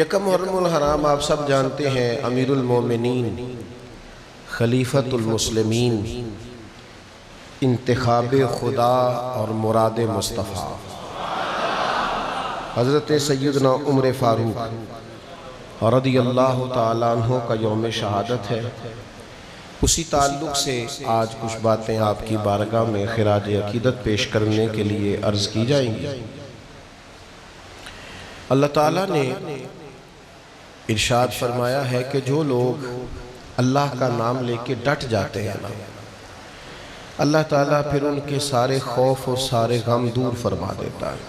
یکم محرم الحرام آپ سب جانتے ہیں، امیر المومنین، خلیفۃ المسلمین، انتخاب خدا اور مراد مصطفیٰ حضرت سیدنا عمر فاروق رضی اللہ تعالیٰ عنہ کا یوم شہادت ہے۔ اسی تعلق سے آج کچھ باتیں آپ کی بارگاہ میں خراج عقیدت پیش کرنے کے لیے عرض کی جائیں گی۔ اللہ تعالیٰ نے ارشاد فرمایا ہے کہ جو لوگ اللہ کا نام لے کے ڈٹ جاتے ہیں نا، اللہ تعالیٰ پھر ان کے سارے خوف اور سارے غم دور فرما دیتا ہے۔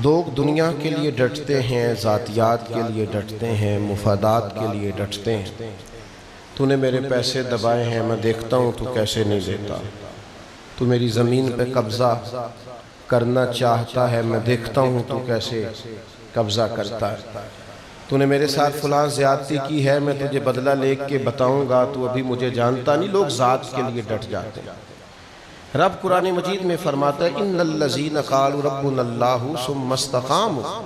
لوگ دنیا کے لیے ڈٹتے ہیں، ذاتیات کے لیے ڈٹتے ہیں، مفادات کے لیے ڈٹتے ہیں۔ تو نے میرے پیسے دبائے ہیں، میں دیکھتا ہوں تو کیسے نہیں دیتا۔ تو میری زمین پہ قبضہ کرنا چاہتا ہے، میں دیکھتا ہوں تو کیسے قبضہ کرتا ہے۔ تو نے میرے ساتھ فلاں زیادتی کی ہے، میں تجھے بدلہ لے کے بتاؤں گا، تو ابھی مجھے جانتا نہیں۔ لوگ ذات کے لیے ڈٹ جاتے ہیں۔ رب قرآن مجید میں فرماتا ہے ان الذین قالوا ربنا اللہ ثم استقاموا،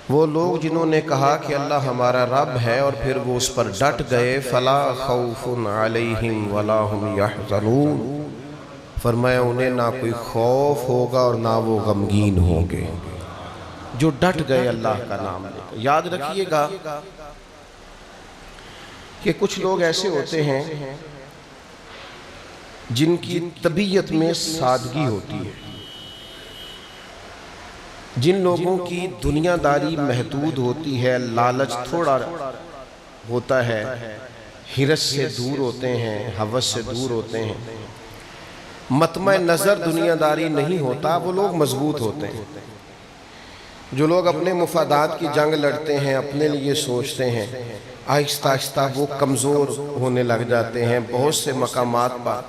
وہ لوگ جنہوں نے کہا کہ اللہ ہمارا رب ہے اور پھر وہ اس پر ڈٹ گئے، فلا خوف علیہم ولا هم یحزنون، فرمایا انہیں نہ کوئی خوف ہوگا اور نہ وہ غمگین ہوں گے، جو ڈٹ گئے اللہ کا نام لے کر۔ یاد رکھیے گا کہ کچھ لوگ ایسے ہوتے ہیں جن کی طبیعت میں سادگی ہوتی ہے، جن لوگوں کی دنیا داری محدود ہوتی ہے، لالچ تھوڑا ہوتا ہے، ہرس سے دور ہوتے ہیں، ہوس سے دور ہوتے ہیں، مطمع نظر دنیا داری نہیں ہوتا، وہ لوگ مضبوط ہوتے ہیں۔ جو لوگ اپنے مفادات کی جنگ لڑتے ہیں، اپنے لیے سوچتے ہیں، آہستہ آہستہ وہ کمزور ہونے لگ جاتے ہیں۔ بہت سے مقامات پر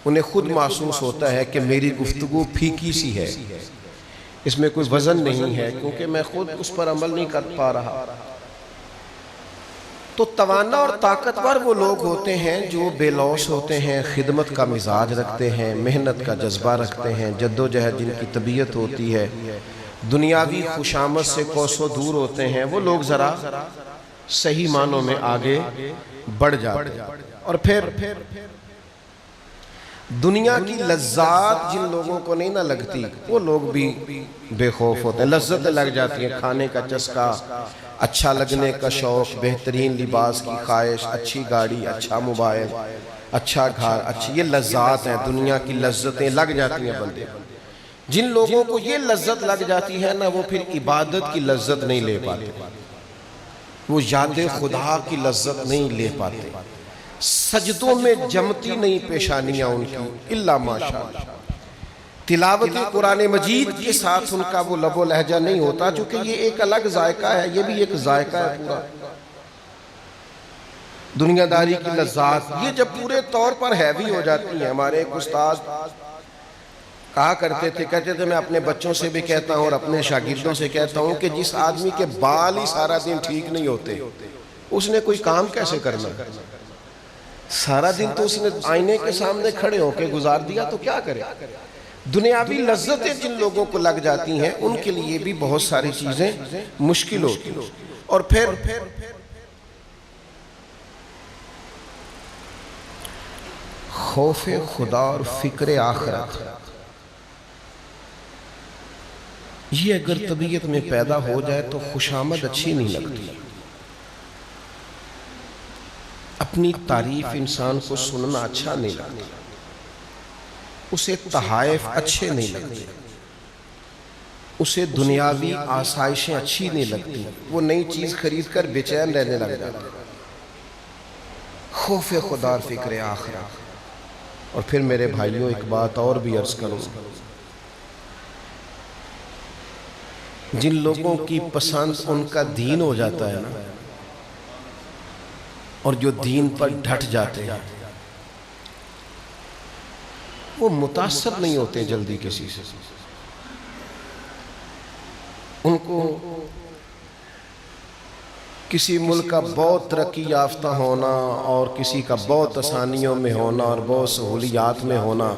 انہیں خود محسوس ہوتا ہے کہ میری گفتگو پھیکی سی ہے، اس میں کوئی وزن نہیں ہے، کیونکہ میں خود اس پر عمل نہیں کر پا رہا۔ تو توانا اور طاقتور وہ لوگ ہوتے ہیں جو بے لوث ہوتے ہیں، خدمت کا مزاج رکھتے ہیں، محنت کا جذبہ رکھتے ہیں، جد و جہد جن کی طبیعت ہوتی ہے، دنیاوی خوشامد سے کوسوں دور ہوتے ہیں۔ وہ لوگ ذرا صحیح معنوں میں آگے بڑھ جاتے ہیں۔ اور پھر دنیا کی لذات جن لوگوں کو نہیں نہ لگتی، وہ لوگ بھی بے خوف ہوتے ہیں۔ لذتیں لگ جاتی ہیں، کھانے کا چسکا، اچھا لگنے کا شوق، بہترین لباس کی خواہش، اچھی گاڑی، اچھا موبائل، اچھا گھر، اچھی، یہ لذات ہیں، دنیا کی لذتیں لگ جاتی ہیں بندے۔ جن لوگوں کو یہ لذت لگ جاتی ہے نا، وہ پھر عبادت کی لذت نہیں لے پاتے، وہ یاد خدا کی لذت نہیں لے پاتے، سجدوں میں جمتی نہیں پیشانیاں ان کی الا ماشاءاللہ۔ تلاوت قرآن مجید کے ساتھ ان کا وہ لب و لہجہ نہیں ہوتا، چونکہ یہ ایک الگ ذائقہ ہے، یہ بھی ایک ذائقہ ہے پورا۔ دنیا داری کی لذات یہ جب پورے طور پر ہیوی ہو جاتی ہیں، ہمارے ایک استاد کہا کرتے تھے، کہتے تھے میں اپنے بچوں سے بھی کہتا ہوں اور اپنے شاگردوں سے کہتا ہوں کہ جس آدمی کے بال ہی سارا دن ٹھیک نہیں ہوتے، اس نے کوئی کام کیسے کرنا؟ سارا دن تو اس نے آئینے کے سامنے کھڑے ہو کے گزار دیا تو کیا کرے؟ دنیاوی لذتیں جن لوگوں کو لگ جاتی ہیں، ان کے لیے بھی بہت ساری چیزیں مشکل ہوتی ہیں۔ اور پھر خوف خدا اور فکر آخرت، یہ اگر طبیعت میں پیدا ہو جائے تو خوشامد اچھی نہیں لگتی۔ اپنی تعریف انسان کو سننا اچھا نہیں لگتا، اسے تحائف اچھے نہیں لگتے، اسے دنیاوی آسائشیں اچھی نہیں لگتی، وہ نئی چیز خرید کر بے چین رہنے لگ جاتا ہے۔ خوف خدا اور فکر آخرت۔ اور پھر میرے بھائیوں ایک بات اور بھی عرض کروں، جن لوگوں کی پسند ان کا دین ہو جاتا ہے نا، اور جو دین پر ڈٹ جاتے ہیں، وہ متاثر نہیں ہوتے جلدی کسی سے۔ ان کو کسی ملک کا بہت ترقی یافتہ ہونا اور کسی کا بہت آسانیوں میں ہونا اور بہت سہولیات میں ہونا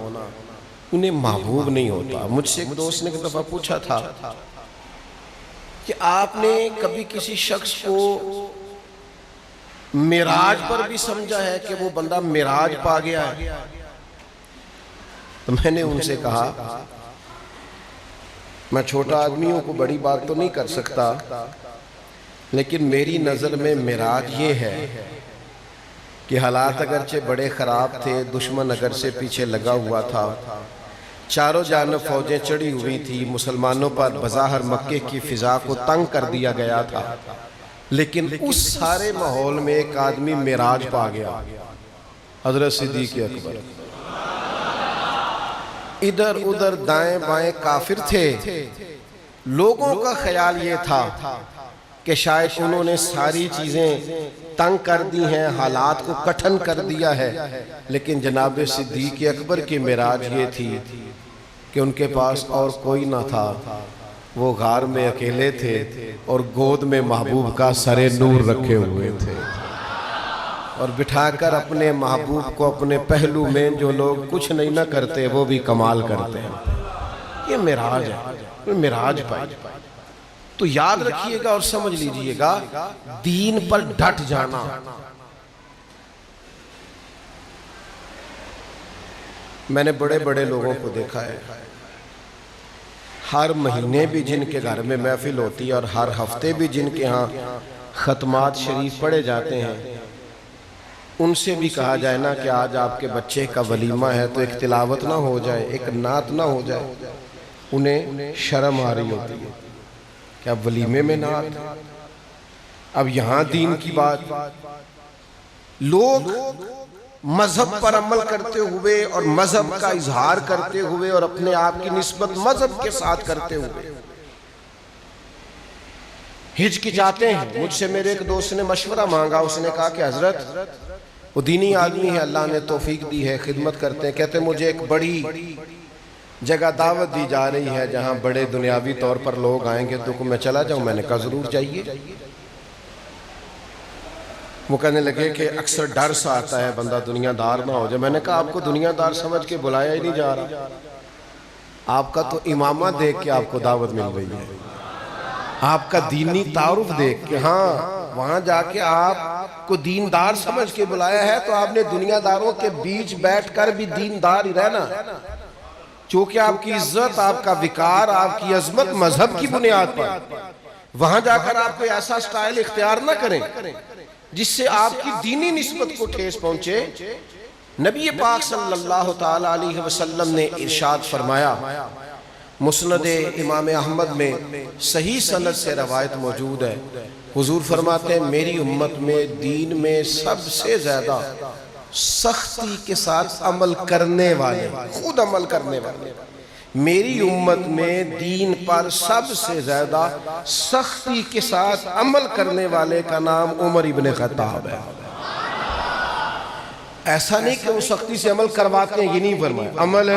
انہیں محبوب نہیں ہوتا۔ مجھ سے ایک دوست نے ایک دفعہ پوچھا تھا کہ آپ نے کبھی کسی شخص کو معراج پر بھی سمجھا ہے کہ وہ بندہ معراج پا گیا ہے؟ تو میں نے ان سے کہا میں چھوٹا آدمی ہوں، کو بڑی بات تو نہیں کر سکتا، لیکن میری نظر میں معراج یہ ہے کہ حالات اگرچہ بڑے خراب تھے، دشمن اگر سے پیچھے لگا ہوا تھا، چاروں جانب فوجیں چڑھی ہوئی تھی، مسلمانوں پر بظاہر مکے کی فضا کو تنگ کر دیا گیا تھا، لیکن اس سارے ماحول میں ایک آدمی معراج پا گیا، حضرت صدیق اکبر۔ ادھر ادھر دائیں بائیں کافر تھے، لوگوں کا خیال یہ تھا کہ شاید انہوں نے ساری چیزیں تنگ کر دی ہیں، حالات کو کٹھن کر دیا ہے، لیکن جناب صدیق اکبر کی معراج یہ تھی کہ ان کے پاس اور کوئی نہ تھا، وہ غار میں اکیلے تھے اور گود میں محبوب کا سر نور رکھے ہوئے تھے، اور بٹھا کر اپنے محبوب کو اپنے پہلو میں جو لوگ کچھ نہیں نہ کرتے وہ بھی کمال کرتے ہیں۔ یہ معراج ہے، معراج پائی۔ تو یاد رکھیے گا اور سمجھ لیجئے گا، دین پر ڈٹ جانا، میں نے بڑے بڑے لوگوں کو دیکھا ہے، ہر مہینے بھی جن کے گھر میں محفل ہوتی ہے اور ہر ہفتے بھی جن کے ہاں ختمات شریف پڑھے جاتے ہیں، ان سے بھی کہا جائے نا کہ آج آپ کے بچے کا ولیمہ ہے تو ایک تلاوت نہ ہو جائے، ایک نعت نہ ہو جائے، انہیں شرم آ رہی ہوتی ہے کہ اب ولیمے میں نعت، اب یہاں دین کی بات۔ لوگ مذہب پر عمل کرتے ہوئے اور مذہب کا اظہار کرتے ہوئے اور اپنے آپ کی نسبت مذہب کے ساتھ کرتے ہوئے ہچکچاتے ہیں۔ مجھ سے میرے ایک دوست نے مشورہ مانگا، اس نے کہا کہ حضرت وہ دینی آدمی ہے، اللہ نے توفیق دی ہے، خدمت کرتے ہیں، کہتے مجھے ایک بڑی جگہ دعوت دی جا رہی ہے جہاں بڑے دنیاوی طور پر لوگ آئیں گے، تو میں چلا جاؤں؟ میں نے کہا ضرور جائیے۔ وہ کہنے لگے کہ اکثر ڈر سا آتا ہے بندہ دنیا دار نہ ہو جائے۔ میں نے کہا آپ کو دنیا دار سمجھ کے بلایا ہی نہیں جا رہا، آپ کا تو امامہ دیکھ کے آپ کو دعوت مل رہی ہے، آپ کا دینی تعارف دیکھ کے، ہاں وہاں جا کے آپ کو دیندار سمجھ کے بلایا ہے تو آپ نے دنیا داروں کے بیچ بیٹھ کر بھی دیندار ہی رہنا، چونکہ آپ کی عزت، آپ کا وقار، آپ کی عظمت مذہب کی بنیاد پر۔ وہاں جا کر آپ کوئی ایسا سٹائل اختیار نہ کریں جس سے آپ کی دینی نسبت کو ٹھیس پہنچے۔ نبی پاک صلی اللہ تعالیٰ علیہ وسلم نے ارشاد فرمایا، مسند امام احمد میں صحیح سند سے روایت موجود ہے، حضور فرماتے ہیں میری امت میں دین میں سب سے زیادہ سختی کے ساتھ عمل کرنے والے، خود عمل کرنے والے، میری امت میں دین پر سب سے زیادہ سختی کے ساتھ عمل کرنے والے کا نام عمر ابن خطاب ہے۔ ایسا نہیں کہ وہ سختی سے عمل کرواتے ہیں، یہ نہیں فرمایا، عمل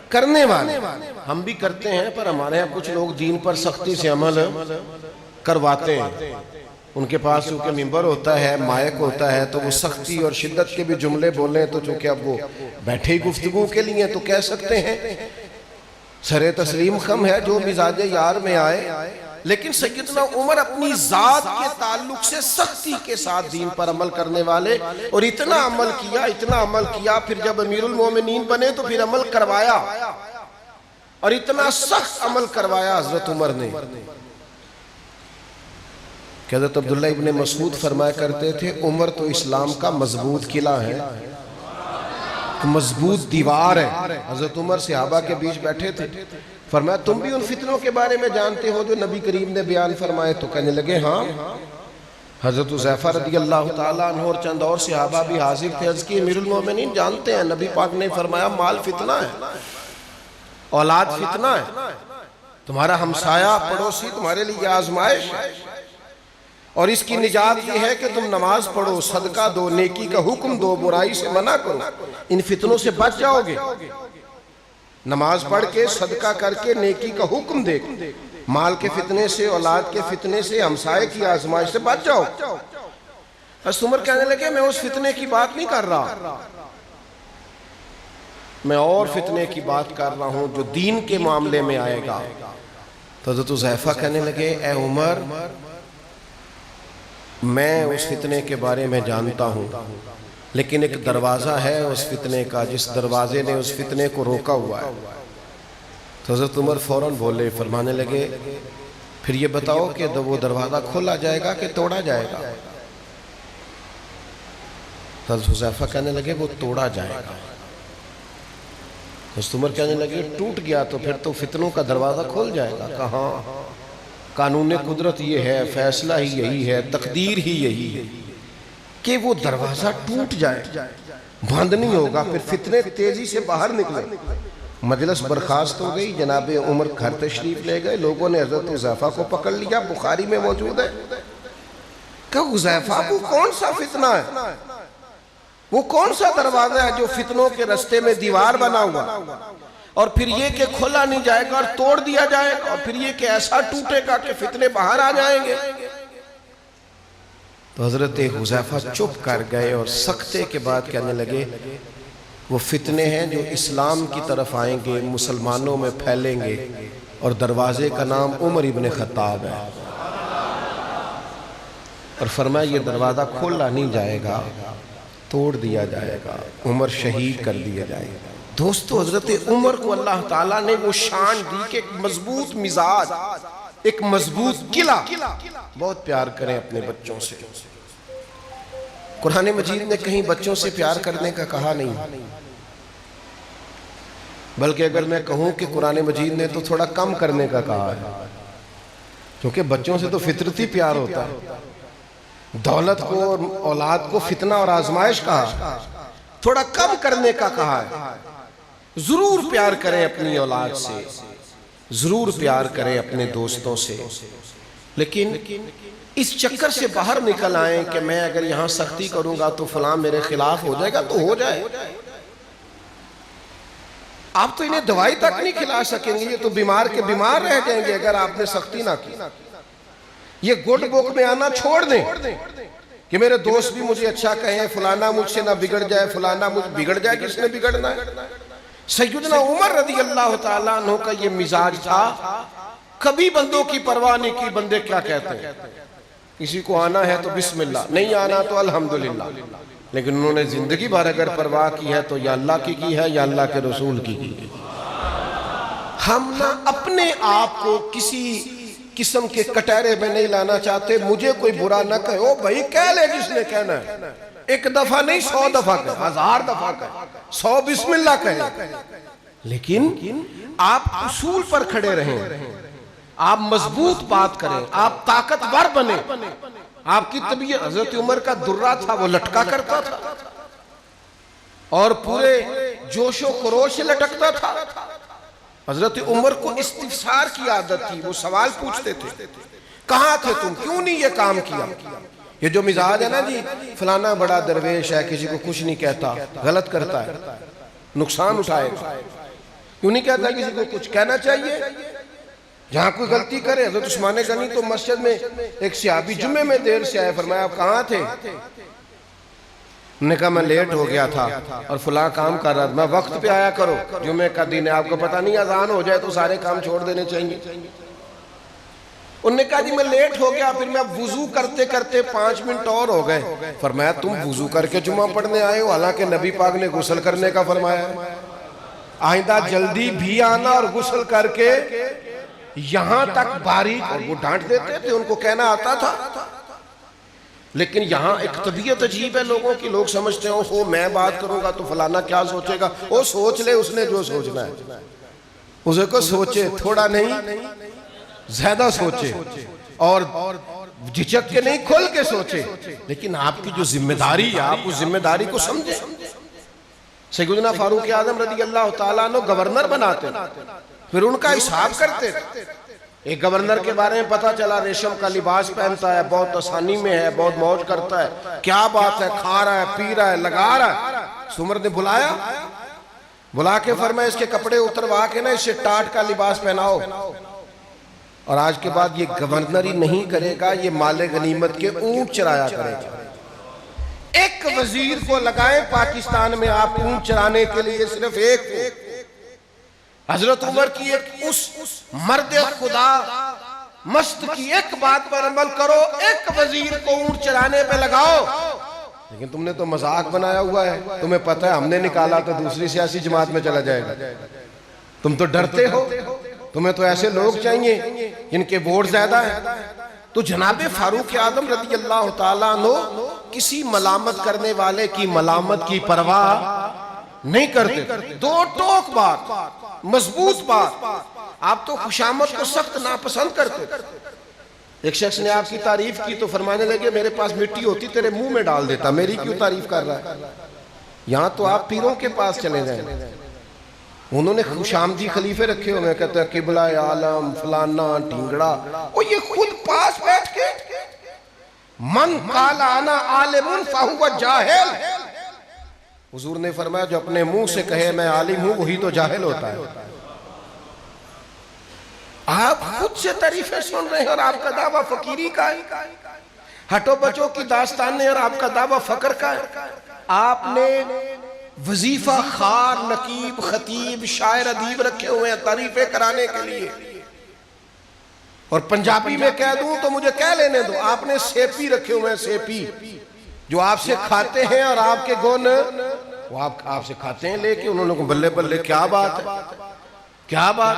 کرنے والے۔ ہم بھی کرتے ہیں پر ہمارے یہاں کچھ لوگ دین پر سختی سے عمل کرواتے ہیں، ان کے پاس چونکہ ممبر ہوتا ہے، مائک ہوتا ہے، تو وہ سختی اور شدت کے بھی جملے بولیں تو چونکہ اب وہ بیٹھے ہی گفتگو کے لیے تو کہہ سکتے ہیں، سر تسلیم خم ہے جو مزاج یار میں آئے، لیکن سیدنا عمر اپنی ذات کے تعلق سے سختی کے ساتھ دین پر عمل کرنے والے، اور اتنا عمل کیا، پھر جب امیر المومنین بنے تو پھر عمل کروایا، اور اتنا سخت عمل کروایا حضرت عمر نے کہ حضرت عبداللہ ابن مسعود فرمایا کرتے تھے عمر تو اسلام کا مضبوط قلعہ ہے، مضبوط دیوار ہے۔ حضرت عمر صحابہ کے بیچ بیٹھے تھے، فرمایا تم بھی ان فتنوں کے بارے میں جانتے ہو جو نبی کریم نے بیان فرمائے؟ تو کہنے لگے ہاں۔ حضرت حذیفہ رضی اللہ تعالیٰ عنہ اور چند اور صحابہ بھی حاضر تھے، عرض کی امیر المومنین جانتے ہیں، نبی پاک نے فرمایا مال فتنہ ہے، اولاد فتنہ ہے، تمہارا ہمسایہ پڑوسی تمہارے لیے آزمائش ہے، اور اس کی نجات یہ ہے کہ تم نماز پڑھو، صدقہ دو، نیکی کا حکم دو، برائی سے منع کرو، ان فتنوں سے بچ جاؤ گے۔ نماز پڑھ کے، صدقہ کر کے، نیکی کا حکم دے، مال کے فتنے سے، اولاد کے فتنے سے، ہمسائے کی آزمائش سے بچ جاؤ۔ حضرت عمر کہنے لگے میں اس فتنے کی بات نہیں کر رہا، میں اور فتنے کی بات کر رہا ہوں جو دین کے معاملے میں آئے گا۔ تو حضرت حذیفہ کہنے لگے اے عمر میں اس فتنے کے بارے میں جانتا ہوں، لیکن ایک دروازہ ہے اس فتنے کا جس دروازے نے اس فتنے کو روکا ہوا ہے۔ تو حضرت عمر فوراً بولے، فرمانے لگے پھر یہ بتاؤ کہ وہ دروازہ کھولا جائے گا کہ توڑا جائے گا؟ حضرت حذیفہ کہنے لگے وہ توڑا جائے گا۔ حضرت عمر کہنے لگے ٹوٹ گیا تو پھر تو فتنوں کا دروازہ کھول جائے گا؟ کہاں، قانون قدرت یہ ہے، فیصلہ ہی یہی ہے، تقدیر ہی یہی ہے کہ وہ دروازہ ٹوٹ جائے، بند نہیں ہوگا، پھر فتنے تیزی سے باہر نکلے۔ مجلس برخاست ہو گئی، جناب عمر گھر تشریف لے گئے، لوگوں نے حضرت حذیفہ کو پکڑ لیا، بخاری میں موجود ہے کہ حذیفہ وہ کون سا فتنہ ہے، وہ کون سا دروازہ ہے جو فتنوں کے رستے میں دیوار بنا ہوا، اور پھر یہ کہ کھولا نہیں جائے گا اور توڑ دیا جائے گا، اور پھر یہ کہ ایسا ٹوٹے گا کہ فتنے باہر آ جائیں گے۔ تو حضرت حذیفہ چپ کر گئے اور سکتے کے بعد کہنے لگے وہ فتنے ہیں جو اسلام کی طرف آئیں گے، مسلمانوں میں پھیلیں گے، اور دروازے کا نام عمر ابن خطاب ہے، اور فرمایا یہ دروازہ کھولا نہیں جائے گا، توڑ دیا جائے گا، عمر شہید کر دیا جائے گا۔ دوستو حضرت عمر کو اللہ تعالیٰ نے وہ شان دی کہ ایک مضبوط مزاج، ایک مضبوط قلعہ۔ بہت پیار کریں اپنے بچوں سے۔ قرآن مجید نے کہیں بچوں سے پیار کرنے کا کہا نہیں، بلکہ اگر میں کہوں کہ قرآن مجید نے تو تھوڑا کم کرنے کا کہا ہے، کیونکہ بچوں سے تو فطرتی پیار ہوتا ہے۔ دولت کو اور اولاد کو فتنہ اور آزمائش کہا، تھوڑا کم کرنے کا کہا ہے۔ ضرور پیار کریں اپنی اولاد سے، ضرور پیار کریں اپنے دوستوں سے، لیکن اس چکر سے باہر نکل آئیں کہ میں اگر یہاں سختی کروں گا تو فلاں میرے خلاف ہو جائے گا، تو ہو جائے۔ آپ تو انہیں دوائی تک نہیں کھلا سکیں گے، یہ تو بیمار کے بیمار رہ جائیں گے اگر آپ نے سختی نہ کی۔ یہ گڈ بک میں آنا چھوڑ دیں کہ میرے دوست بھی مجھے اچھا کہیں، فلانا مجھ سے نہ بگڑ جائے، فلانا مجھ بگڑ جائے، کس نے بگڑنا ہے؟ سیدنا عمر رضی اللہ تعالیٰ عنہ کا یہ مزاج تھا، کبھی بندوں کی پرواہ نہیں کی، بندے کیا کہتے ہیں، کسی کو آنا ہے تو بسم اللہ، نہیں آنا تو الحمدللہ، لیکن انہوں نے زندگی بھر اگر پرواہ کی ہے تو یا اللہ کی ہے یا اللہ کے رسول کی ہے۔ ہم نہ اپنے آپ کو کسی قسم کے کٹہرے میں نہیں لانا چاہتے، مجھے کوئی برا نہ کہے، او بھائی کہہ لے جس نے کہنا ہے، ایک دفعہ نہیں 100 دفعہ کہے، 1000 دفعہ کہے، 100 بسم اللہ کہے، لیکن آپ اصول پر کھڑے رہیں، آپ مضبوط بات کریں، آپ طاقتور بنیں۔ آپ کی طبیعت، حضرت عمر کا درہ تھا، وہ لٹکا کرتا تھا اور پورے جوش و خروش سے لٹکتا تھا۔ حضرت عمر کو استفسار کی عادت تھی، وہ سوال پوچھتے تھے، کہاں تھے تم، کیوں نہیں یہ کام کیا؟ یہ جو مزاج ہے نا جی، فلانا بڑا درویش ہے، کسی کو کچھ نہیں کہتا، غلط کرتا ہے، نقصان اٹھائے گا، کیوں نہیں کہتا کسی کو کچھ؟ کہنا چاہیے۔ جہاں کوئی غلطی کرے، حضرت عثمان غنی تو مسجد میں ایک صحابی جمعے میں دیر سے آئے، فرمایا آپ کہاں تھے؟ انہوں نے کہا میں لیٹ ہو گیا تھا اور فلاں کام کر رہا تھا، میں وقت پہ آیا کرو، جمعے کا دن ہے، آپ کو پتہ نہیں اذان ہو جائے تو سارے کام چھوڑ دینے چاہیے۔ انہوں نے کہا جی میں لیٹ ہو گیا، پھر میں وضو کرتے کرتے 5 منٹ اور ہو گئے۔ فرمایا تم وضو کر کے جمعہ پڑھنے آئے ہو، حالانکہ نبی پاک نے غسل کرنے کا فرمایا ہے۔ آئندہ جلدی بھی آنا اور غسل کر کے یہاں تک باریک، اور وہ ڈانٹ دیتے تھے، ان کو کہنا آتا تھا، لیکن یہاں ایک طبیعت عجیب ہے لوگوں کی، لوگ سمجھتے ہیں او میں بات کروں گا تو فلانا کیا سوچے گا، وہ سوچ لے اس نے جو سوچنا ہے، اسے کو سوچے، تھوڑا نہیں زیادہ سوچے، اور جھجک کے نہیں کھل کے سوچے، لیکن آپ کی جو ذمہ داری ہے آپ اس ذمہ داری کو سمجھیں۔ سیدنا فاروق اعظم رضی اللہ تعالیٰ عنہ گورنر بناتے، پھر ان کا حساب کرتے۔ ایک گورنر کے بارے میں پتا چلا ریشم کا لباس پہنتا ہے، بہت آسانی میں ہے، بہت موج کرتا ہے، کیا بات ہے، کھا رہا ہے، پی رہا ہے، لگا رہا ہے۔ عمر نے بلا کے فرمایا اس کے کپڑے اتروا کے نا اسے ٹاٹ کا لباس پہناؤ، اور آج کے بعد یہ گورنر ہی نہیں کرے گا، یہ مال غنیمت کے اونٹ چرایا کرے گا۔ ایک وزیر کو لگائیں پاکستان میں آپ اونٹ چرانے کے لیے، صرف ایک کو، حضرت عمر کی اس مرد خدا مست کی ایک بات پر عمل کرو، ایک وزیر کو اونٹ چرانے پہ لگاؤ، لیکن تم نے تو مذاق بنایا ہوا ہے، تمہیں پتہ ہے ہم نے نکالا تو دوسری سیاسی جماعت میں چلا جائے گا، تم تو ڈرتے ہو، تمہیں تو ایسے لوگ چاہیے جن کے ووٹ زیادہ ہیں۔ تو جناب فاروق اعظم رضی اللہ تعالیٰ عنہ کسی ملامت کرنے والے کی ملامت کی پرواہ نہیں کرتے، دو ٹوک بات، مضبوط بات۔ آپ تو خوشامد کو سخت ناپسند کرتے۔ ایک شخص نے آپ کی تعریف کی تو فرمانے لگے میرے پاس مٹی ہوتی تیرے منہ میں ڈال دیتا، میری کیوں تعریف کر رہا ہے؟ یہاں تو آپ پیروں کے پاس چلے جائیں، انہوں نے خوشامدی خلیفے رکھے ہوئے، کہتے ہیں قبلہ عالم فلانا ٹینگڑا، اور یہ خود پاس بیٹھ کے من قال انا عالم فہو جاہل، حضور نے فرمایا جو اپنے منہ سے کہے میں عالم ہوں وہی تو جاہل ہوتا ہے۔ آپ خود سے تعریفیں سن رہے ہیں اور آپ کا دعویٰ فقیری کا ہے، ہٹو بچوں کی داستانیں اور آپ کا دعویٰ فقر کا ہے۔ آپ نے وظیفہ خار نقیب خطیب شاعر ادیب رکھے ہوئے ہیں تعریفیں کرانے کے لیے، اور پنجابی میں کہہ دوں تو مجھے کہہ لینے دو، آپ نے سیپی رکھے ہوئے ہیں، سیپی جو آپ سے کھاتے ہیں اور آپ کے گن وہ آپ سے کھاتے ہیں لے کے، انہوں نے کہا بلے بلے کیا بات ہے، کیا بات،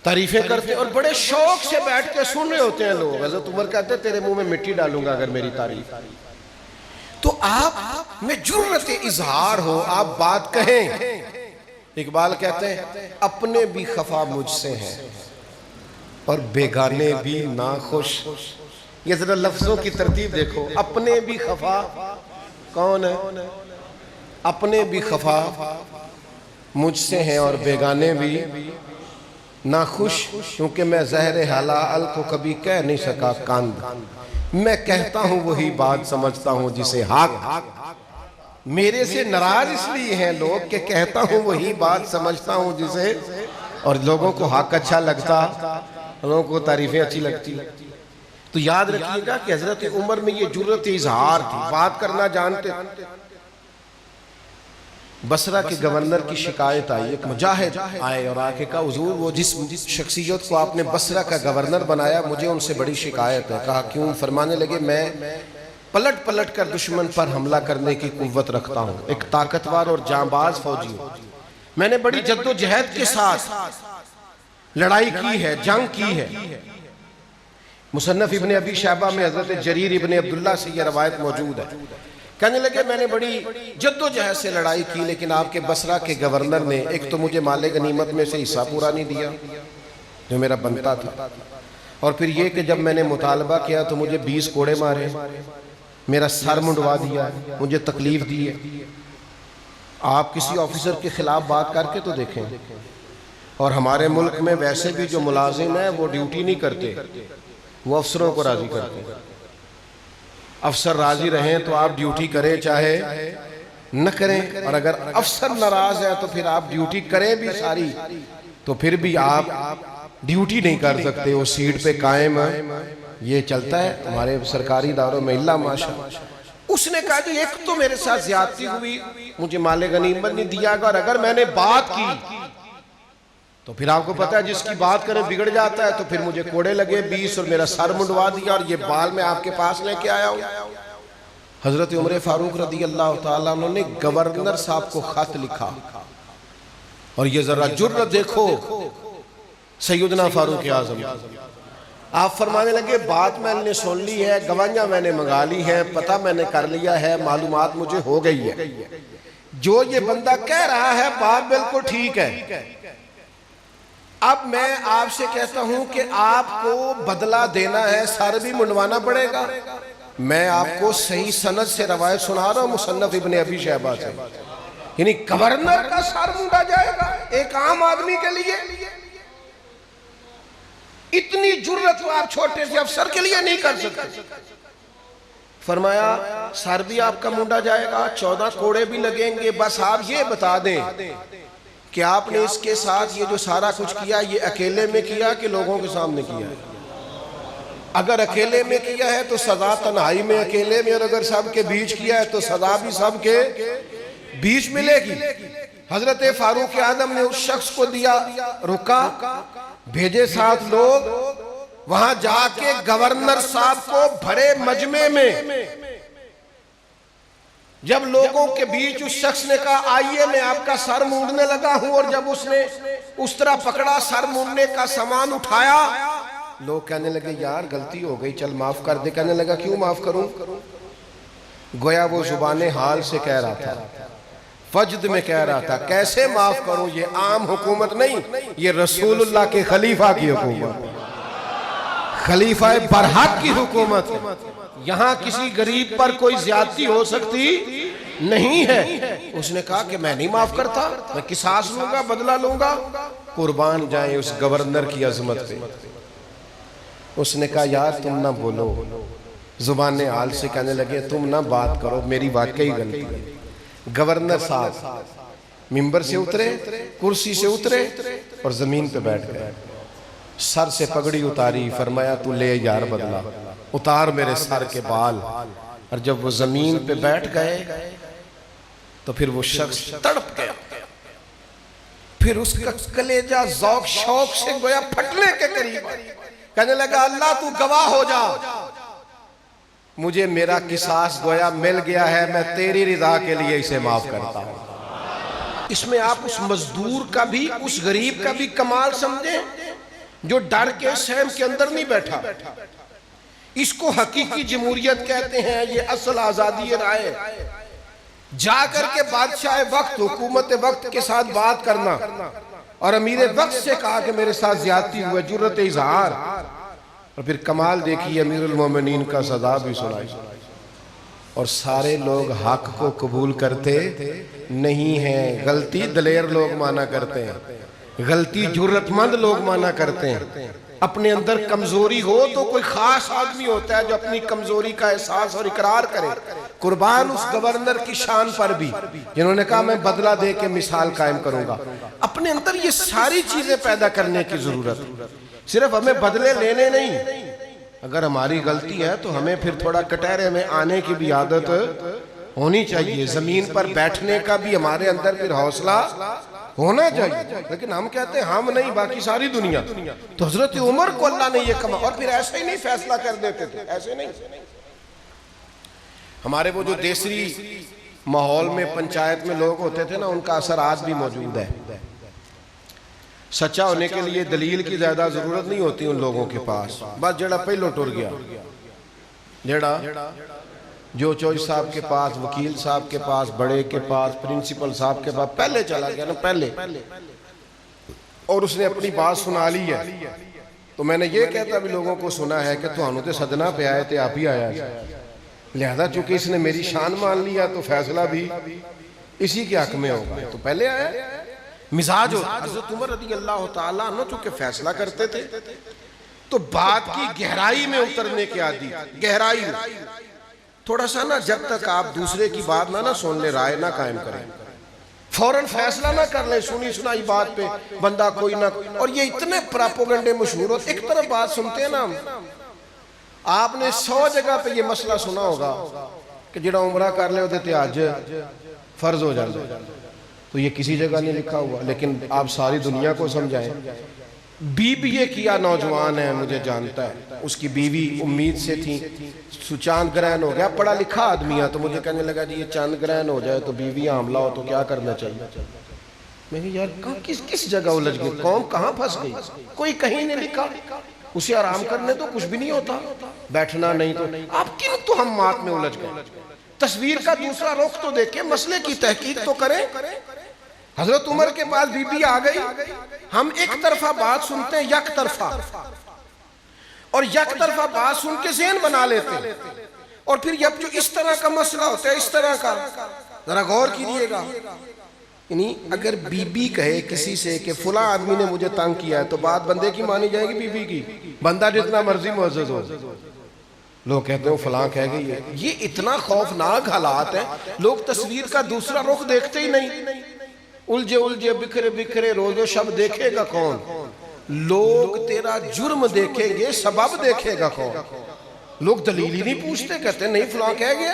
تعریفیں کرتے ہیں اور بڑے شوق سے بیٹھ کے سن رہے ہوتے ہیں لوگ۔ حضرت عمر کہتے ہیں تیرے منہ میں مٹی ڈالوں گا اگر میری تعریف۔ تو آپ میں جرأت اظہار ہو، آپ بات کہیں۔ اقبال کہتے ہیں اپنے بھی خفا مجھ سے ہیں اور بیگانے بھی ناخوش۔ یہ ذرا لفظوں کی ترتیب دیکھو، اپنے بھی خفا کون ہے؟ اپنے بھی خفا مجھ سے ہیں اور بیگانے بھی ناخوش، کیونکہ میں زہر حلال کو کبھی کہہ نہیں سکا کاند، میں کہتا ہوں وہی بات سمجھتا ہوں جسے حق۔ میرے سے ناراض اس لیے ہیں لوگ کہ کہتا ہوں وہی بات سمجھتا ہوں جسے، اور لوگوں کو حق اچھا لگتا، لوگوں کو تعریفیں اچھی لگتی۔ تو یاد رکھیے گا کہ حضرت عمر میں یہ جرأت اظہار تھی، بات کرنا جانتے۔ بصرہ کے گورنر کی شکایت آئی، ایک مجاہد آئے اور آکے کہا حضور وہ جس شخصیت کو آپ نے بصرہ کا گورنر بنایا مجھے ان سے بڑی شکایت ہے۔ کہا کیوں؟ فرمانے لگے میں پلٹ پلٹ کر دشمن پر حملہ کرنے کی قوت رکھتا ہوں، ایک طاقتور اور جانباز فوجی ہوں، میں نے بڑی جد و جہد کے ساتھ لڑائی کی ہے، جنگ کی ہے۔ مصنف ابن ابی شیبہ میں حضرت جریر ابن عبداللہ سے یہ روایت موجود ہے، کہنے لگے میں نے بڑی جد و جہد سے لڑائی کی لیکن آپ کے بصرہ کے گورنر نے ایک تو مجھے مال غنیمت میں سے حصہ پورا نہیں دیا جو میرا بنتا تھا، اور پھر یہ کہ جب میں نے مطالبہ کیا تو مجھے 20 کوڑے مارے، میرا سر منڈوا دیا، مجھے تکلیف دی ہے۔ آپ کسی آفیسر کے خلاف بات کر کے تو دیکھیں، اور ہمارے ملک میں ویسے بھی جو ملازم ہیں وہ ڈیوٹی نہیں کرتے، وہ افسروں کو راضی کرتے ہیں۔ افسر راضی رہیں تو آپ ڈیوٹی کریں چاہے نہ کریں، اور اگر افسر ناراض ہے تو پھر آپ ڈیوٹی کریں بھی ساری تو پھر بھی آپ ڈیوٹی نہیں کر سکتے، وہ سیٹ پہ قائم ہے۔ یہ چلتا ہے ہمارے سرکاری اداروں میں اللہ ماشاء۔ اس نے کہا کہ ایک تو میرے ساتھ زیادتی ہوئی، مجھے مال غنیمت نہیں دیا گا، اور اگر میں نے بات کی تو پھر آپ کو پتا ہے جس کی بات کرے بگڑ جاتا ہے، تو پھر مجھے کوڑے لگے 20 اور میرا سر منڈوا دیا، اور یہ بال میں آپ کے پاس لے کے آیا ہوں۔ حضرت عمر فاروق رضی اللہ تعالیٰ عنہ نے گورنر صاحب کو خط لکھا، اور یہ ذرا جرأت دیکھو سیدنا فاروق اعظم۔ آپ فرمانے لگے بات میں نے سن لی ہے، گواہیاں میں نے منگا لی ہے، پتہ میں نے کر لیا ہے، معلومات مجھے ہو گئی ہے، جو یہ بندہ کہہ رہا ہے بات بالکل ٹھیک ہے۔ اب میں آپ سے کہتا ہوں کہ آپ کو بدلہ دینا ہے، سر بھی منڈوانا پڑے گا۔ میں آپ کو صحیح سند سے روایت سنا رہا ہوں مصنف ابن ابی شیبہ سے، یعنی گورنر کا سر مونڈا جائے گا ایک عام آدمی کے لیے؟ اتنی جرأت آپ چھوٹے سے افسر کے لیے نہیں کر سکتے۔ فرمایا سر بھی آپ کا مونڈا جائے گا، 14 کوڑے بھی لگیں گے، بس آپ یہ بتا دیں کہ آپ نے اس کے ساتھ یہ جو سارا کچھ کیا یہ اکیلے میں کیا کہ لوگوں کے سامنے کیا ہے؟ اگر اکیلے میں کیا ہے تو سزا تنہائی میں اکیلے میں، اور اگر سب کے بیچ کیا ہے تو سزا بھی سب کے بیچ ملے گی. حضرت فاروق اعظم نے اس شخص کو دیا, رکا, بھیجے 7 لوگ, وہاں جا کے گورنر صاحب کو بھرے مجمع میں جب لوگوں کے بیچ اس شخص نے کہا آئیے میں آپ کا سر مونڈنے لگا ہوں, اور جب اس نے اس طرح پکڑا, سر مونڈنے کا سامان اٹھایا, لوگ کہنے لگے یار غلطی ہو گئی, چل معاف کر دے. کہنے لگا کیوں معاف کروں؟ گویا وہ زبان حال سے کہہ رہا تھا, فجد میں کہہ رہا تھا کیسے معاف کروں, یہ عام حکومت نہیں, یہ رسول اللہ کے خلیفہ کی حکومت, خلیفہ برحق کی حکومت. یہاں کسی غریب پر کوئی زیادتی ہو سکتی نہیں ہے. اس نے کہا کہ میں نہیں معاف کرتا, میں قصاص لوں گا, بدلہ لوں گا. قربان جائیں اس گورنر کی عظمت پہ. اس نے کہا یار تم نہ بولو. زبان حال سے کہنے لگے تم نہ بات کرو, میری واقعی غلطی ہے. گورنر صاحب ممبر سے اترے, کرسی سے اترے اور زمین پہ بیٹھ گئے. سر سے پگڑی اتاری, فرمایا تو لے یار بدلہ, اتار میرے سر کے بال. اور جب وہ زمین پہ بیٹھ گئے تو پھر وہ شخص تڑپ گیا. پھر اس کا کلیجہ ذوق شوق سے گویا پھٹنے کے قریب, کہنے لگا اللہ تو گواہ ہو جا, مجھے میرا قصاص گویا مل گیا ہے, میں تیری رضا کے لیے اسے معاف کرتا ہوں. اس میں آپ اس مزدور کا بھی, اس غریب کا بھی کمال سمجھیں جو ڈر کے سہم کے اندر نہیں بیٹھا. اس کو حقیقی جمہوریت کہتے ہیں, یہ اصل آزادی رائے. جا کر کے بادشاہ وقت, حکومت وقت کے ساتھ بات کرنا, اور امیر وقت سے کہا کہ میرے ساتھ زیادتی ہوئے, جرت اظہار. اور پھر کمال دیکھی امیر المومنین کا سزا بھی سنائی. اور سارے لوگ حق کو قبول کرتے نہیں ہیں, غلطی دلیر لوگ مانا کرتے ہیں, غلطی جرت مند لوگ مانا کرتے ہیں. اپنے اندر کمزوری ہو تو کوئی خاص آدمی ہوتا ہے جو اپنی کمزوری کا احساس اور اقرار کرے. قربان اس گورنر کی شان پر بھی جنہوں نے کہا میں بدلہ دے کے مثال قائم کروں گا. اپنے اندر یہ ساری چیزیں پیدا کرنے کی ضرورت, صرف ہمیں بدلے لینے نہیں. اگر ہماری غلطی ہے تو ہمیں پھر تھوڑا کٹہرے میں آنے کی بھی عادت ہونی چاہیے, زمین پر بیٹھنے کا بھی ہمارے اندر پھر حوصلہ ہونا چاہیے. لیکن ہم کہتے ہیں ہم نہیں, باقی ساری دنیا. تو حضرت عمر کو اللہ نے یہ کہا, اور پھر ایسے ہی نہیں فیصلہ کر دیتے تھے, ایسے نہیں. ہمارے وہ جو دیسری ماحول میں پنچایت میں لوگ ہوتے تھے نا, ان کا اثر آج بھی موجود ہے. سچا ہونے کے لیے دلیل کی زیادہ ضرورت نہیں ہوتی ان لوگوں کے پاس, بس جڑا پہلو ٹر گیا, جڑا جو چوج صاحب کے پاس, وکیل صاحب کے پاس, بڑے کے پاس, پرنسپل صاحب کے پاس پہلے چلا گیا نا, پہلے, اور اس نے اپنی بات سنا لی ہے. تو میں نے یہ کہتا بھی لوگوں کو سنا ہے کہ تو ہنو تے صدنہ پہ آئے تھے, آپ ہی آیا ہے, لہذا چونکہ اس نے میری شان مان لیا تو فیصلہ بھی اسی کے حق میں ہوگا, تو پہلے آیا. مزاج ہو حضرت عمر رضی اللہ تعالیٰ عنہ چونکہ فیصلہ کرتے تھے تو بات کی گہرائی میں اترنے کے عادی, گہرائی تھوڑا سا نا, جب تک آپ دوسرے کی بات نہ سن لے, رائے نہ قائم کریں, فوراً فیصلہ نہ کر لیں سنی سنائی بات پہ, بندہ کوئی نہ. اور یہ اتنے پراپوگنڈے مشہور ہو, ایک طرف بات سنتے ہیں نا, آپ نے 100 جگہ پہ یہ مسئلہ سنا ہوگا کہ جڑا عمرہ کر لے ہوتے تھے آج فرض ہو جاتا, تو یہ کسی جگہ نہیں لکھا ہوا, لیکن آپ ساری دنیا کو سمجھائیں. BBA کیا نوجوان ہے, مجھے جانتا ہے, اس کی بیوی امید سے تھی, چاند گرہن ہو گیا, پڑھا لکھا آدمی ہے, تو مجھے کہنے لگا جی یہ چاند گرہن ہو جائے تو بیوی حاملہ ہو تو کیا کرنا چاہیے. میں کہا یار کس جگہ الجھ گئی, قوم کہاں پھنس گئی, کوئی کہیں نہیں لکھا. اسے آرام کرنے تو کچھ بھی نہیں ہوتا, بیٹھنا نہیں, تو آپ کن توہمات میں الجھ گئے. تصویر کا دوسرا رخ تو دیکھیں, مسئلے کی تحقیق تو کریں. حضرت عمر کے پاس بی بی آ گئی, ہم ایک طرفہ بات سنتے ہیں, یک طرفہ, اور یک طرفہ بات سن کے ذہن بنا لیتے ہیں. اور پھر جب جو اس طرح کا مسئلہ ہوتا ہے, اس طرح کا, ذرا غور کیجئے گا. یعنی اگر بی بی کہے کسی سے کہ فلاں آدمی نے مجھے تنگ کیا ہے, تو بات بندے کی مانی جائے گی بی بی کی, بندہ جتنا مرضی معزز ہو. لوگ کہتے ہیں فلاں کہہ گئی ہے. یہ اتنا خوفناک حالات ہیں, لوگ تصویر کا دوسرا رخ دیکھتے ہی نہیں. الجھے الجھے بکھرے بکھرے روز و شب دیکھے گا کون, لوگ تیرا جرم دیکھیں گے, سبب دیکھے گا کون. لوگ دلیل ہی نہیں پوچھتے, کہتے ہیں نہیں فلاں کہہ گیا.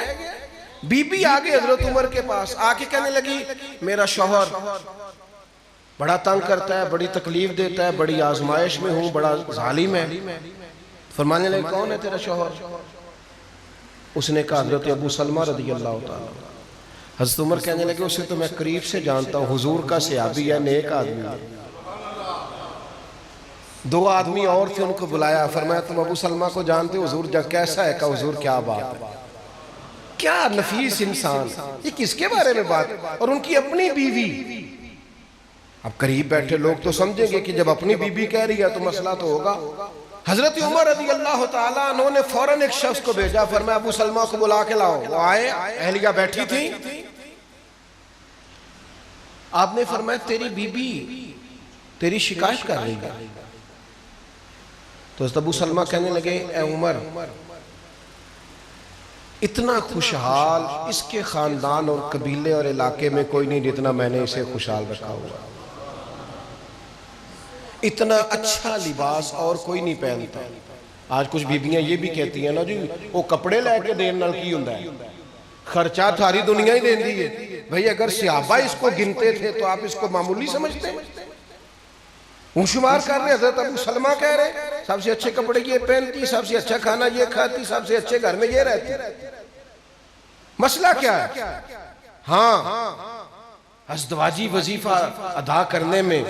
بی بی آگے حضرت عمر کے پاس آ کے کہنے لگی میرا شوہر بڑا تنگ کرتا ہے، بڑی تکلیف دیتا ہے، بڑی آزمائش میں ہوں، بڑا ظالم ہے۔ فرمانے لگے کون ہے تیرا شوہر؟ اس نے کہا حضرت ابو سلمہ رضی اللہ تعالیٰ۔ حضرت عمر کہنے لگے اسے تو میں قریب سے جانتا ہوں، حضور کا صحابی ہے، نیک آدمی ہے۔ دو آدمی اور تھے، ان کو بلایا، فرمایا تم ابو سلمہ کو جانتے ہو؟ حضور جب کیسا ہے؟ کہا حضور کیا بات ہے، کیا نفیس انسان، یہ کس کے بارے میں بات، اور ان کی اپنی بیوی۔ اب قریب بیٹھے لوگ تو سمجھیں گے کہ جب اپنی بیوی کہہ رہی ہے تو مسئلہ تو ہوگا۔ حضرت عمر رضی اللہ تعالیٰ عنہ نے فوراً ایک شخص کو بھیجا، فرمایا ابو سلمہ کو بلا کے لاؤ۔ وہ آئے، اہلیہ بیٹھی تھی۔ آپ نے فرمایا تیری بیوی تیری شکایت کر رہی ہے۔ تو حضرت ابو سلمہ کہنے لگے اے عمر، اتنا خوشحال اس کے خاندان اور قبیلے اور علاقے میں کوئی نہیں جتنا میں نے اسے خوشحال رکھا ہوا، اتنا اچھا لباس اور کوئی نہیں پہنتا۔ آج کچھ بیبیاں یہ بھی کہتی ہیں نا جی وہ کپڑے لے کے دین نال کی ہوندا ہے، خرچہ ساری دنیا ہی دین دی ہے۔ بھئی اگر صحابہ اس کو گنتے تھے تو آپ اس کو معمولی سمجھتے ہیں؟ ان شمار کر رہے، حضرت ابو سلمہ کہہ رہے سب سے اچھے کپڑے یہ پہنتی، سب سے اچھا کھانا یہ کھاتی، سب سے اچھے گھر میں یہ رہتی۔ مسئلہ کیا ہے؟ ہاں ازدواجی وظیفہ ادا کرنے میں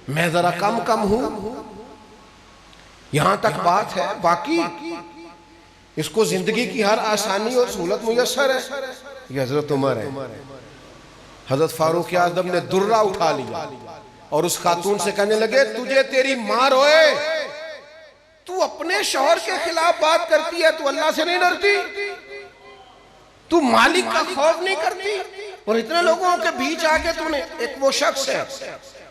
میں ذرا کم ہوں، یہاں تک بات ہے، باقی اس کو زندگی کی ہر آسانی اور سہولت میسر ہے۔ یہ حضرت عمر ہے۔ حضرت فاروق اعظم نے درہ اٹھا لیا اور اس خاتون سے کہنے لگے تجھے تیری ماں روئے، تو اپنے شوہر کے خلاف بات کرتی ہے، تو اللہ سے نہیں ڈرتی، تو مالک کا خوف نہیں کرتی، اور اتنے لوگوں کے بیچ آ کے تو نے ایک وہ شخص ہے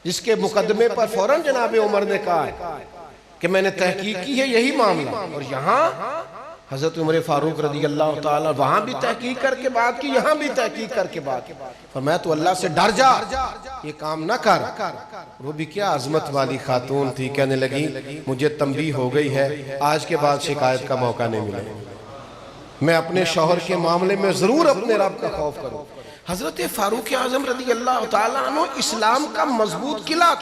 جس کے مقدمے پر فوراً جناب عمر نے کہا ہے کہ میں نے تحقیق کی ہے یہی معاملہ، اور یہاں حضرت عمر فاروق رضی اللہ تعالیٰ وہاں بھی تحقیق کر کے بات کی، یہاں بھی تحقیق کر کے بات کی، فرمایا تو اللہ سے ڈر جا، یہ کام نہ کر۔ وہ بھی کیا عظمت والی خاتون تھی، کہنے لگی مجھے تنبیہ ہو گئی ہے، آج کے بعد شکایت کا موقع نہیں ملے، میں اپنے شوہر کے معاملے میں ضرور اپنے رب کا خوف کروں۔ حضرت فاروق اعظم رضی اللہ تعالیٰ عنہ اسلام کا مضبوط قلعہ،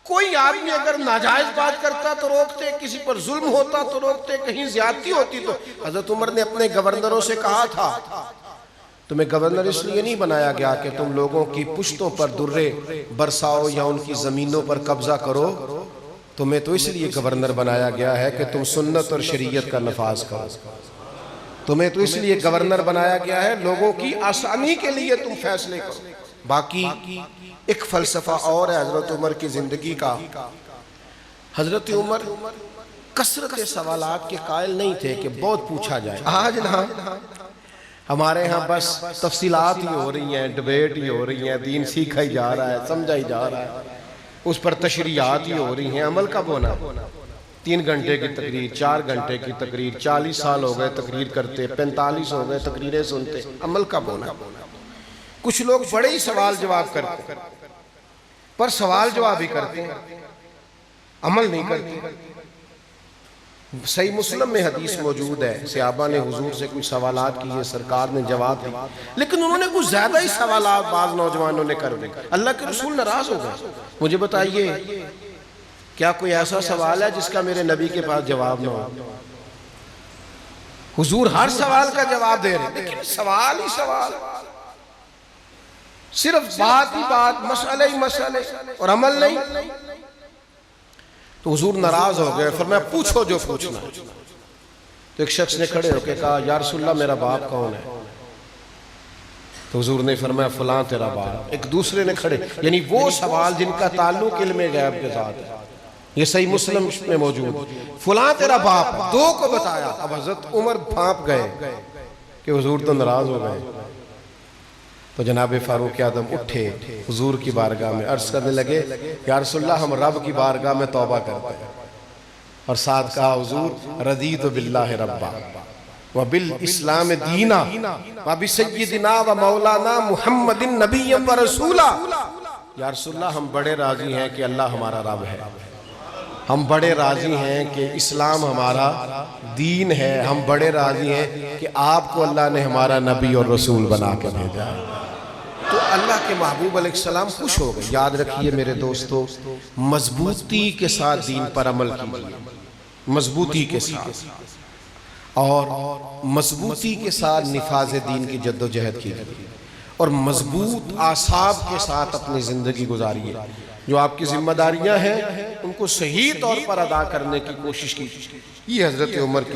کوئی آدمی اگر ناجائز بات کرتا تو روکتے، کسی پر ظلم ہوتا تو روکتے، کہیں زیادتی ہوتی تو حضرت عمر نے اپنے گورنروں سے کہا تھا تمہیں گورنر اس لیے نہیں بنایا گیا کہ تم لوگوں کی پشتوں پر درے برساؤ یا ان کی زمینوں پر قبضہ کرو، تمہیں تو اس لیے گورنر بنایا گیا ہے کہ تم سنت اور شریعت کا نفاذ کرو، تمہیں تو اس لیے گورنر بنایا گیا ہے لوگوں کی آسانی کے لیے تم فیصلے کرو۔ باقی ایک فلسفہ اور ہے حضرت عمر کی زندگی کا۔ حضرت عمر کثرت سوالات کے قائل نہیں تھے کہ بہت پوچھا جائے۔ آج نہ ہمارے ہاں بس تفصیلات ہی ہو رہی ہیں، ڈیبیٹ ہی ہو رہی ہیں، دین سیکھا ہی جا رہا ہے، سمجھا ہی جا رہا ہے، اس پر تشریحات ہی ہو رہی ہیں، عمل کب ہونا؟ 3 گھنٹے کی تقریر، 4 گھنٹے کی تقریر، 40 سال ہو گئے تقریر کرتے، 45 ہو گئے تقریریں سنتے، عمل کب ہونا؟ کچھ لوگ بڑے ہی سوال جواب کرتے پر سوال جواب ہی کرتے ہیں، عمل نہیں کرتے۔ صحیح مسلم میں حدیث موجود ہے، صحابہ نے حضور سے کچھ سوالات کیے، سرکار نے جواب دی، لیکن انہوں نے کچھ زیادہ ہی سوالات بعض نوجوانوں نے کر دی، اللہ کے رسول ناراض ہو گئے۔ مجھے بتائیے کیا کوئی ایسا سوال ہے جس کا میرے نبی کے پاس جواب نہ ہو؟ حضور ہر سوال کا جواب دے رہے، لیکن سوال ہی سوال، صرف بات ہی بات، مسئلہ ہی مسئلے، اور عمل نہیں۔ تو حضور ناراض ہو گئے، فرمایا پوچھو جو پوچھنا۔ تو ایک شخص نے کھڑے ہو کے کہا یا رسول اللہ میرا باپ کون ہے؟ تو حضور نے فرمایا فلاں تیرا باپ۔ ایک دوسرے نے کھڑے، یعنی وہ سوال جن کا تعلق علم غیب کے ساتھ ہے، یہ صحیح مسلم میں موجود، فلاں تیرا باپ، 2 کو بتایا۔ اب حضرت عمر بھانپ گئے کہ حضور تو ناراض ہو گئے، تو جناب فاروق اعظم اٹھے حضور کی بارگاہ میں، عرض کرنے لگے یا رسول اللہ ہم رب کی بارگاہ میں توبہ کرتے ہیں، اور ساتھ کہا حضور رضیت باللہ ربا وبالاسلام دینا وبسیدنا ومولانا محمد نبی ورسولا۔ یا رسول اللہ ہم بڑے راضی ہیں کہ اللہ ہمارا رب ہے، ہم بڑے راضی ہیں کہ اسلام ہمارا دین ہے، ہم بڑے راضی ہیں کہ آپ کو اللہ نے ہمارا نبی اور رسول بنا کے بھیجا ہے۔ تو اللہ کے محبوب علیہ السلام خوش ہو گئے۔ یاد رکھیے میرے دوستو، مضبوطی کے ساتھ دین پر عمل کیجیے، مضبوطی کے ساتھ، اور مضبوطی کے ساتھ نفاذ دین کی جد و جہد کیجیے، اور مضبوط اعصاب کے ساتھ اپنی زندگی گزاریے۔ جو آپ کی ذمہ داریاں ہیں ان کو صحیح طور پر ادا کرنے کی کوشش کیجیے۔ یہ حضرت عمر کی